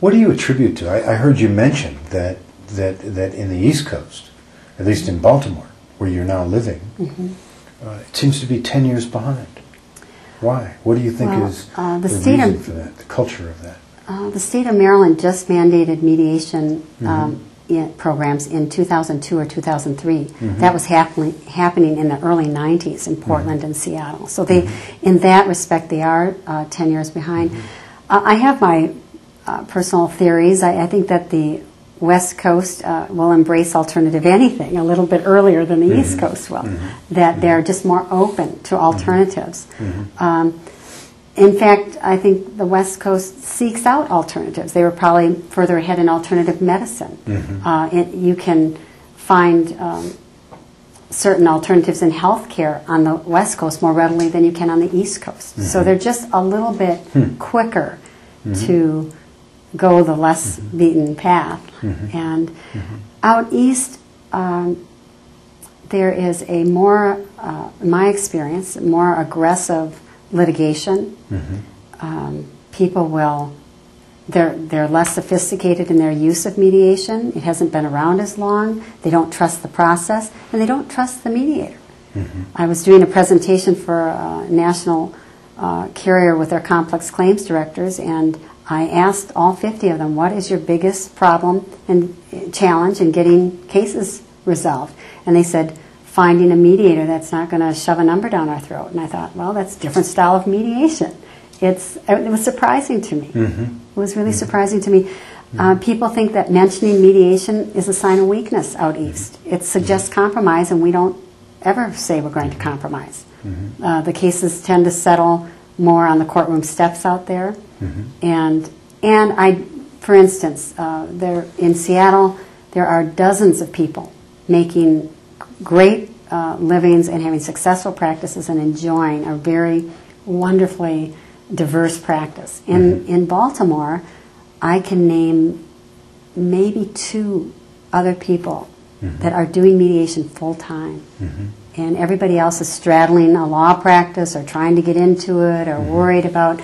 What do you attribute to? I heard you mention that in the East Coast, at least in Baltimore, where you're now living, it seems to be 10 years behind. Why? What do you think is the reason for that, the culture of that? The state of Maryland just mandated mediation programs in 2002 or 2003. That was happening in the early 90s in Portland and Seattle. So they, in that respect, they are 10 years behind. I have my personal theories. I think that the West Coast will embrace alternative anything a little bit earlier than the East Coast will. That they're just more open to alternatives. In fact, I think the West Coast seeks out alternatives. They were probably further ahead in alternative medicine. You can find certain alternatives in healthcare on the West Coast more readily than you can on the East Coast. So they're just a little bit quicker to go the less beaten path. And out East, there is a more, in my experience, more aggressive litigation. People will, they're less sophisticated in their use of mediation. It hasn't been around as long. They don't trust the process, and they don't trust the mediator. I was doing a presentation for a national carrier with their complex claims directors, and I asked all 50 of them, what is your biggest problem and challenge in getting cases resolved? And they said, finding a mediator that's not going to shove a number down our throat. And I thought, well, that's a different style of mediation. It was surprising to me. It was really surprising to me. People think that mentioning mediation is a sign of weakness out East. It suggests compromise, and we don't ever say we're going to compromise. The cases tend to settle more on the courtroom steps out there. And for instance, there in Seattle, there are dozens of people making great livings and having successful practices and enjoying a very wonderfully diverse practice. In Baltimore, I can name maybe 2 other people that are doing mediation full time. And everybody else is straddling a law practice or trying to get into it or worried about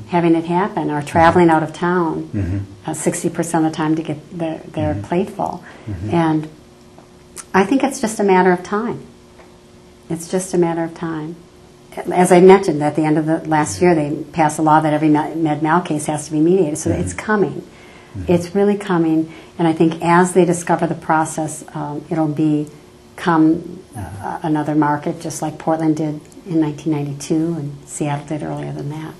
having it happen or traveling out of town 60% of the time to get their plate full. And I think it's just a matter of time. It's just a matter of time. As I mentioned, at the end of the last year, they passed a law that every med-mal case has to be mediated. So it's coming. It's really coming. And I think as they discover the process, it'll become another market, just like Portland did in 1992 and Seattle did earlier than that.